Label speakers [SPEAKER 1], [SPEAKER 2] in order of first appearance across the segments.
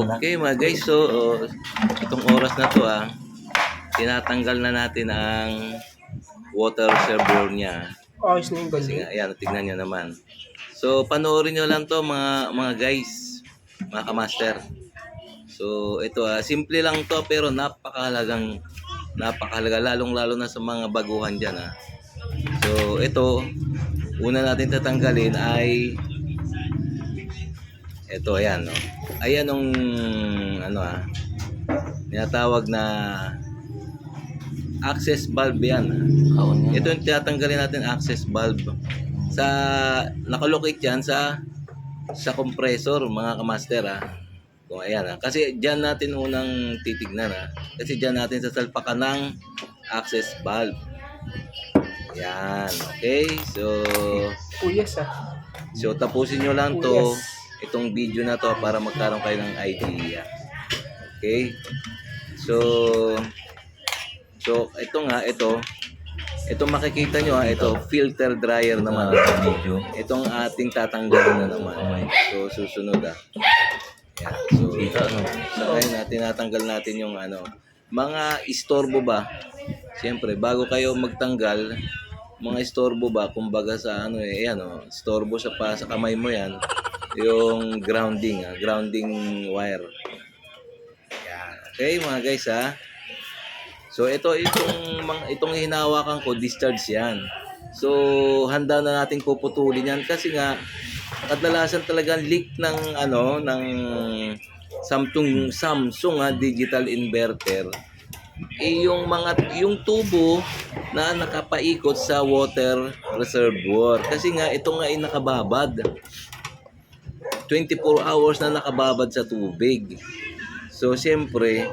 [SPEAKER 1] Okay mga guys, so itong oras na to tinatanggal na natin ang water reservoir niya.
[SPEAKER 2] Ayos na yung
[SPEAKER 1] Kasi
[SPEAKER 2] galing.
[SPEAKER 1] nga, ayan, tignan nyo naman. So panoorin nyo lang to mga guys, mga kamaster. So ito simple lang to pero napakahalaga lalong-lalo na sa mga baguhan diyan . So ito, una natin tatanggalin ay ito, ayan, no. Ayan yung tinatawag na access valve yan. Ito yung tinatanggalin natin, access valve. Nakalocate yan sa compressor, mga kamaster Kung ayan kasi diyan natin unang titignan Kasi diyan natin sasalpakan ng access valve. Yan, okay. So
[SPEAKER 2] Yes
[SPEAKER 1] So tapusin nyo lang to, itong video na to para magkaroon kayo ng idea. Okay? So ito makikita nyo ito filter dryer naman. Itong ating tatanggalin na naman. So susunod Yan. So ayun tinatanggal natin yung mga istorbo ba. Siyempre bago kayo magtanggal, mga istorbo ba kumbaga sa istorbo sa kamay mo yan, yung grounding wire. Yan. Okay mga guys So itong hinahawakan ko, discharge yan. So handa na nating puputulin yan kasi nga kadalasan talagang leak ng Samsung digital inverter yung tubo na nakapaikot sa water reservoir. Kasi nga ito nga ay nakababad. 24 hours na nakababad sa tubig. So siyempre,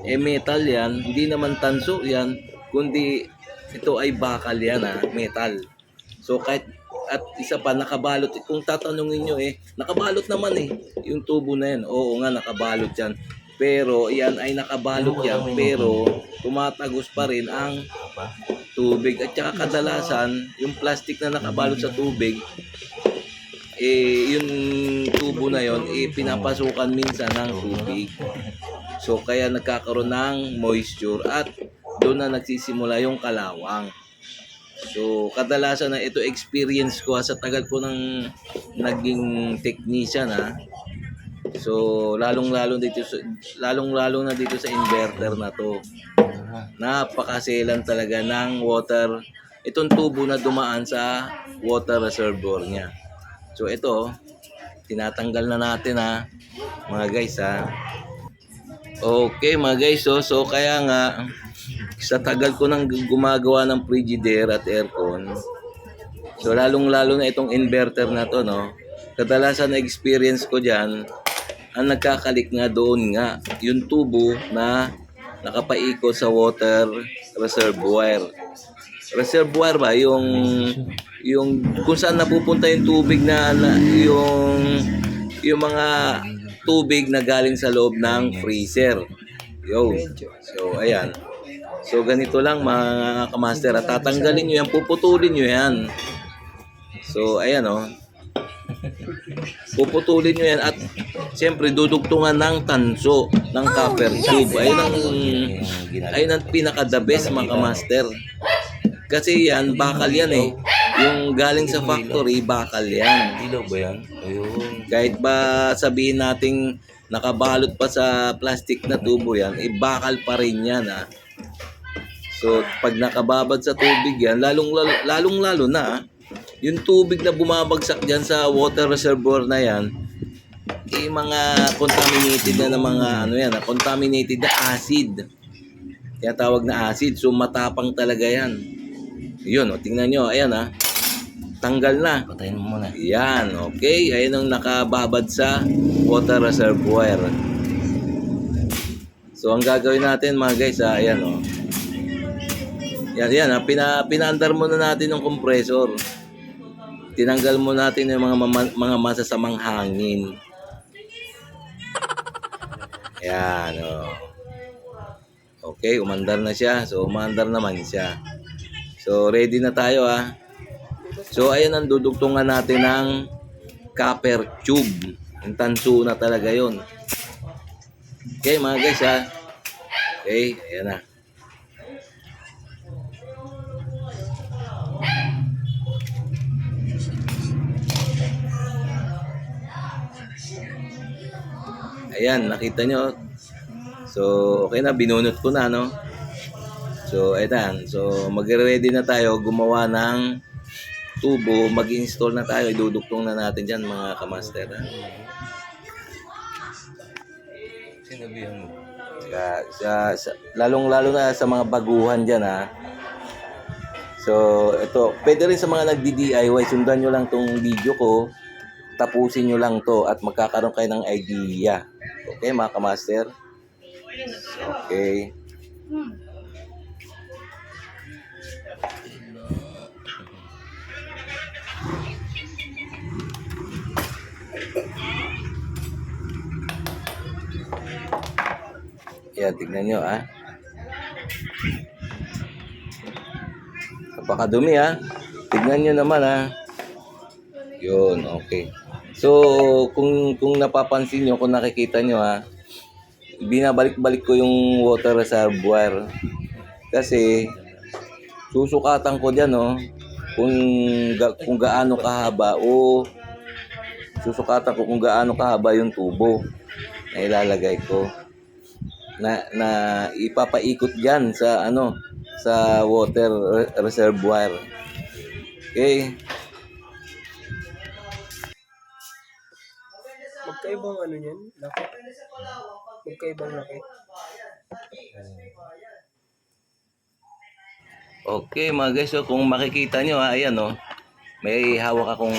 [SPEAKER 1] metal yan, hindi naman tanso yan, kundi ito ay bakal yan metal. So kahit at isa pa nakabalot, kung tatanungin nyo nakabalot naman yung tubo na yan. Oo nga nakabalot yan. Pero yan ay nakabalot yan, pero tumatagos pa rin ang tubig. At saka kadalasan, yung plastic na nakabalot sa tubig, yung tubo na yon pinapasukan minsan ng tubig. So kaya nagkakaroon ng moisture at doon na nagsisimula yung kalawang. So kadalasan na ito experience ko sa tagal ko nang naging technician So lalong-lalo na dito sa inverter na to. Napakaselan talaga ng water itong tubo na dumaan sa water reservoir niya. So ito tinatanggal na natin mga guys Okay mga guys, so kaya nga sa tagal ko nang gumagawa ng frigidaire at aircon, so lalong-lalo na itong inverter na to kadalasan na experience ko diyan, ang nagkakalik nga doon yung tubo na nakapaikot sa water reservoir. Reservoir ba yung kung saan napupunta yung tubig yung mga tubig na galing sa loob ng freezer. So ayan. So ganito lang mga kamaster, tatanggalin nyo yan, puputulin nyo yan. So ayan puputulin nyo yan at siyempre dudugtungan ng tanso ng copper tube. Ayun ang pinaka the best mga kamaster. Kasi yan, bakal yan yung galing sa factory, bakal yan.
[SPEAKER 3] Ilaw ba yan? Ayun.
[SPEAKER 1] Kahit ba sabihin nating nakabalot pa sa plastic na tubo yan, bakal pa rin yan So pag nakababad sa tubig yan, lalong-lalo na yung tubig na bumabagsak dyan sa water reservoir na yan, mga contaminated na mga contaminated na acid. Kaya tawag na acid. So matapang talaga yan. Yun, tingnan nyo, ayan tanggal na.
[SPEAKER 3] Patayin mo muna.
[SPEAKER 1] Yan, okay. Ayan ang nakababad sa water reservoir. So ang gagawin natin mga guys, ayan Yan, pinaandar muna natin yung compressor. Tinanggal mo natin yung mga masasamang hangin. Yan, Okay, umandar na siya. So umandar naman siya. So ready na tayo So ayan ang dudugtungan natin ng copper tube. Yung tanso na talaga yon. Okay mga guys ha. Okay, ayan na. Ayan, nakita nyo. So, okay na, binunot ko na, no? So, ayan. So, magre-ready na tayo gumawa ng tubo. Mag-install na tayo. Iduduktong na natin dyan, mga kamaster. Ha?
[SPEAKER 3] Sinabihan mo.
[SPEAKER 1] Lalong-lalo na sa mga baguhan dyan, ha? So, ito. Pwede rin sa mga nagdi-DIY. Sundan nyo lang tong video ko. Tapusin nyo lang to at magkakaroon kayo ng idea. Okay, mga kamaster? Okay. Ayan, tignan nyo, ha? Napakadumi, ha? Tignan nyo naman, ha? Yun, okay. So, kung napapansin nyo, kung nakikita nyo, ha? Binabalik-balik ko yung water reservoir. Kasi, susukatan ko dyan, no? Kung gaano kahaba o susukatan ko kung gaano kahaba yung tubo na ilalagay ko. Na ipapaikot diyan sa sa water reservoir. Okay?
[SPEAKER 2] Magkaibang ano yan? Laki? Magkaibang laki?
[SPEAKER 1] Okay mga guys, so kung makikita nyo, ayan may hawak akong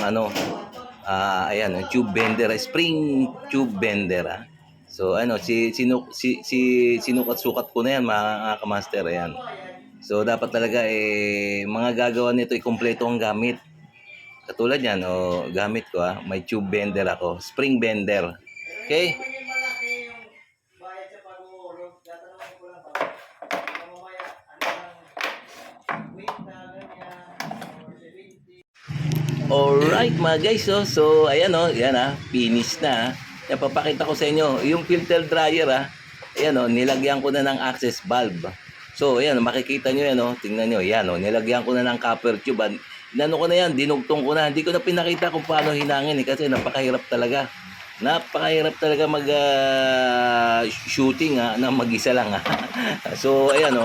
[SPEAKER 1] ayan, tube bender, spring tube bender. So sinukat-sukat ko na yan mga kamaster, ayan. So dapat talaga mga gagawa nito kumpleto ang gamit. Katulad yan, gamit ko may tube bender ako, spring bender. Okay? Alright mga guys, so ayan ayan finish na. Napapakita ko sa inyo yung filter dryer ayan nilagyan ko na ng access valve. So ayan makikita nyo yan tingnan nyo yan nilagyan ko na ng copper tube. Inano ko na yan, dinugtong ko na. Hindi ko na pinakita kung paano hinangin kasi napakahirap talaga. Napakahirap talaga mag shooting na mag-isa lang So ayan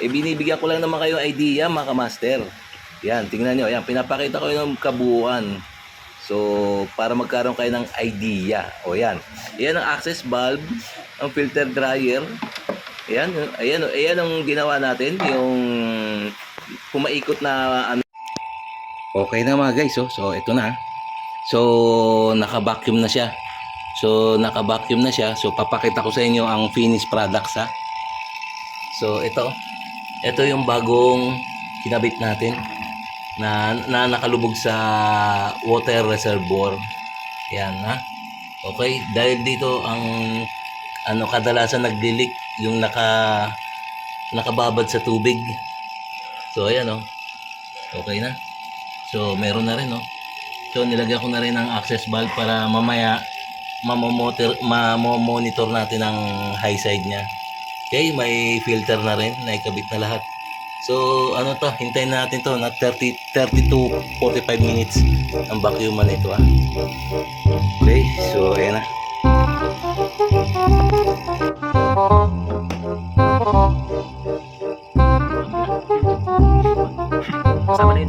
[SPEAKER 1] binibigyan ko lang naman kayo idea mga kamaster. Yan, tingnan nyo. Yan, pinapakita ko yung kabuuan. So, para magkaroon kayo ng idea. O, yan. Yan ang access valve, ang filter dryer. Yan, ayan ang ginawa natin. Yung pumaikot na Okay na mga guys. So, ito na. So, naka-vacuum na siya. So, papakita ko sa inyo ang finished products So, ito yung bagong kinabit natin na nakalubog sa water reservoir. Yan Okay, dahil dito ang kadalasan nagli-leak yung nakababad sa tubig. So ayan Okay na. So meron na rin So nilagyan ko na rin ng access valve para mamaya monitor natin ang high side niya. Okay, may filter na rin, naikabit na lahat. So, hintayin natin to na 30 to 45 minutes ang vacuum nito Okay, so ayan na.
[SPEAKER 2] Sama din.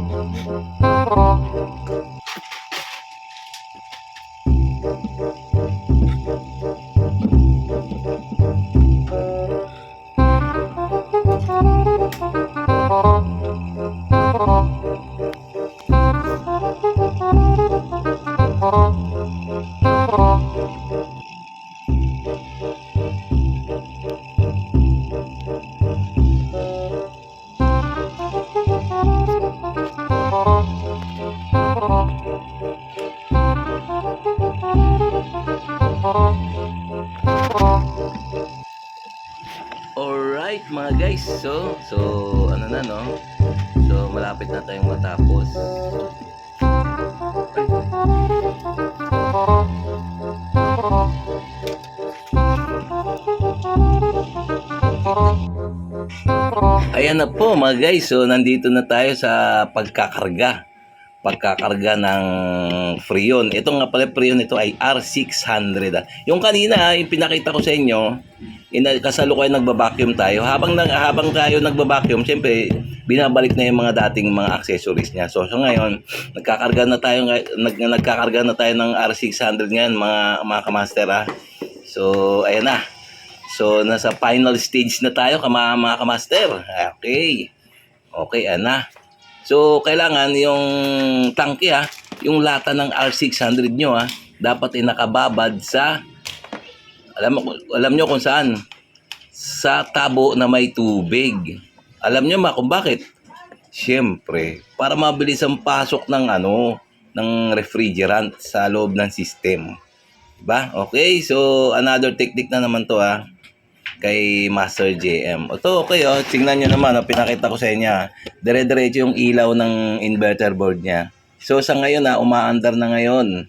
[SPEAKER 1] Alright mga guys, so ano na so malapit na tayong matapos. Ayan na po mga guys, so nandito na tayo sa pagkakarga ng Freon. Ito nga pala Freon, ito ay R600. Yung kanina, yung pinakita ko sa inyo, kasalukuyan nagba-vacuum tayo. Habang tayo nagba-vacuum, siyempre binabalik na yung mga dating mga accessories niya. So ngayon, nagkakarga na tayo ng R600 ngayon mga kamaster ha. So ayan na. So nasa final stage na tayo mga kamaster. Okay. Okay, ayan na. So, kailangan yung tangke yung lata ng R600 nyo dapat ay nakababad sa, alam nyo kung saan, sa tabo na may tubig. Alam nyo kung bakit? Siyempre, para mabilis ang pasok ng refrigerant sa loob ng system. Diba? Okay, so another technique na naman to kay Master JM. Ito, okay tingnan nyo naman, pinakita ko sa inyo. Dire-diretso yung ilaw ng inverter board niya. So sa ngayon umaandar na ngayon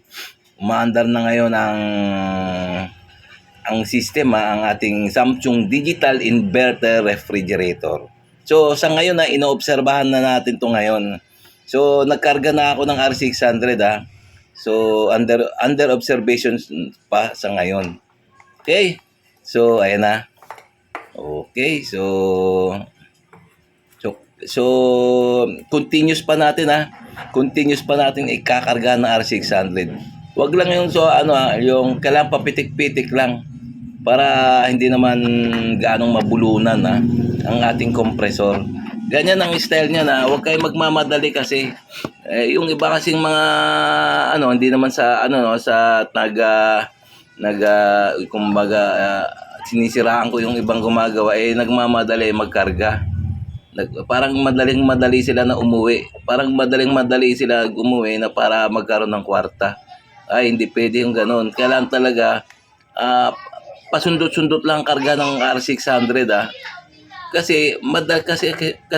[SPEAKER 1] ang system ang ating Samsung Digital Inverter Refrigerator. So sa ngayon inoobserbahan na natin to ngayon. So nagkarga na ako ng R600 So under observation pa sa ngayon. Okay? So ayan na. Okay, so continuous pa natin Continuous pa natin ikakarga ng R600. Wag lang yung yung kailangan papitik-pitik lang para hindi naman gaanong mabulunan ang ating compressor. Ganyan ang style niya wag kayong magmamadali kasi yung iba kasing mga hindi naman sa sa kumbaga sinisiraan ko yung ibang gumagawa nagmamadali magkarga. Parang madaling-madali sila na umuwi. Parang madaling-madali sila umuwi na para magkaroon ng kwarta. Ay, hindi pwede yung ganoon. Kailangan talaga pasundot-sundot lang karga ng R600 Kasi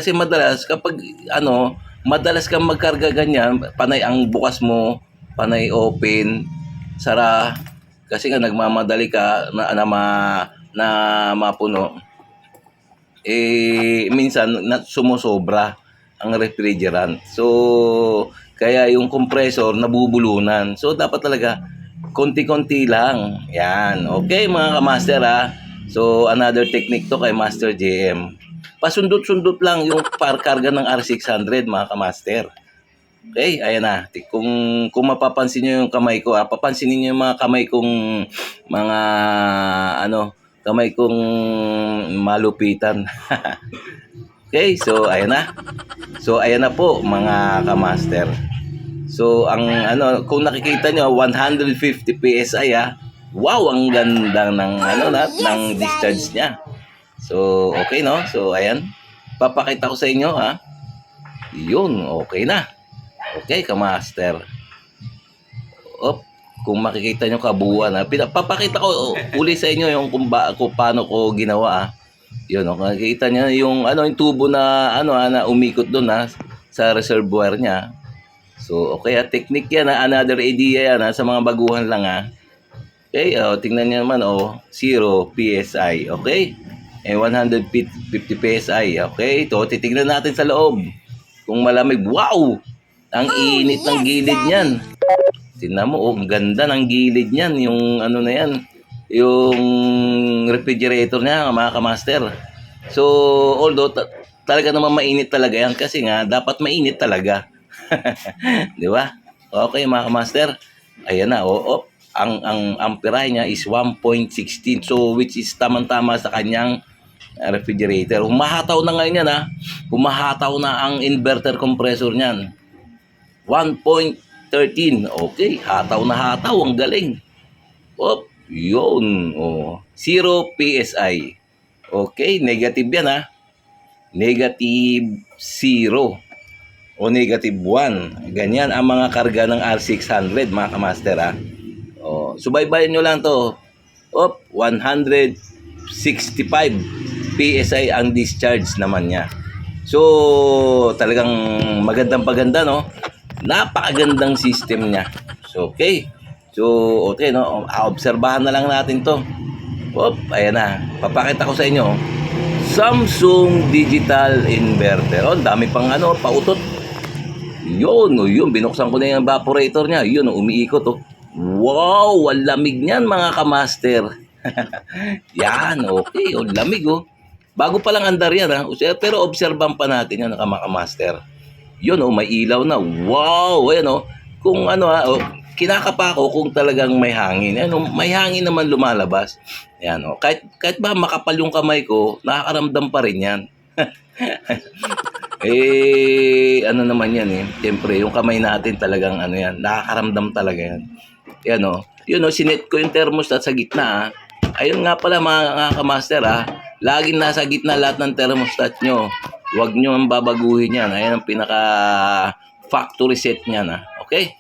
[SPEAKER 1] madalas kapag madalas kang magkarga ganyan, panay ang bukas mo, panay open, sara kasi nga nagmamadali ka na mapuno. Minsan sumusobra ang refrigerant. So kaya yung compressor nabubulunan. So dapat talaga konti-konti lang. Yan. Okay mga kamaster So another technique to kay Master JM. Pasundot-sundot lang yung karga ng R600 mga kamaster. Okay, ayan na. Kung mapapansin niyo yung kamay ko, papansinin niyo yung mga kamay kong mga kamay kong malupitan. Okay, so ayan na. So ayan na po mga kamaster. So ang kung nakikita niyo 150 PSI Wow, ang ganda ng discharge niya. So okay no? So ayan. Papakita ko sa inyo Yun, okay na. Okay, kamaster. Kung makikita nyo kabuuan papakita ko uli sa inyo yung kung paano ko ginawa Yun, makikita nyo yung yung tubo na na umikot doon sa reservoir niya. So, okay technique yan another idea yan sa mga baguhan lang Okay, tingnan nyo naman 0 PSI, okay? 150 PSI, okay? Ito, titignan natin sa loob. Kung malamig, wow! Ang init ng gilid niyan. Tingnan mo, ang ganda ng gilid niyan. Yung na yan. Yung refrigerator niya, mga kamaster. So, although talaga naman mainit talaga yan kasi nga, dapat mainit talaga. Di ba? Okay, mga kamaster. Ayan na, ang amperahe niya is 1.16. So, which is tamang-tama sa kanyang refrigerator. Humahataw na ngayon yan Humahataw na ang inverter compressor niyan. 1.13. Okay, hataw na hataw. Ang galing. Yun. 0 PSI. Okay, negative yan Negative 0 o negative 1. Ganyan ang mga karga ng R600 mga kamaster subaybayan nyo lang to. 165 PSI ang discharge naman niya. So, talagang magandang-paganda napakagandang system niya. So, okay. So, okay Obserbahan na lang natin to. Ayan na. Papakita ko sa inyo. Samsung Digital Inverter. Oh, dami pang ano, pautot. Yun, oh, yun. Binuksan ko na yung evaporator niya. Yun, oh, umiikot. Oh. Wow, ang lamig niyan mga kamaster. Yan, okay. Oh, lamig, oh. Bago pa lang andar yan, ha. Pero obserban pa natin yan, mga kamaster. Yun, oh, may ilaw na. Wow, ayan, oh. Kung ano, ha, oh, kinakapa ko kung talagang may hangin. Ano, may hangin naman lumalabas. Yan, oh. Kahit ba makapal yung kamay ko, nakakaramdam pa rin yan. Ano naman yan eh. Siyempre, yung kamay natin talagang ano yan, nakakaramdam talaga yan. Yan o. Yun o, sinet ko yung thermostat sa gitna ha. Ayun nga pala mga kamaster ha. Laging nasa gitna lahat ng thermostat nyo. Huwag nyo ang babaguhin yan. Ayan ang pinaka factory set niyan ha. Okay?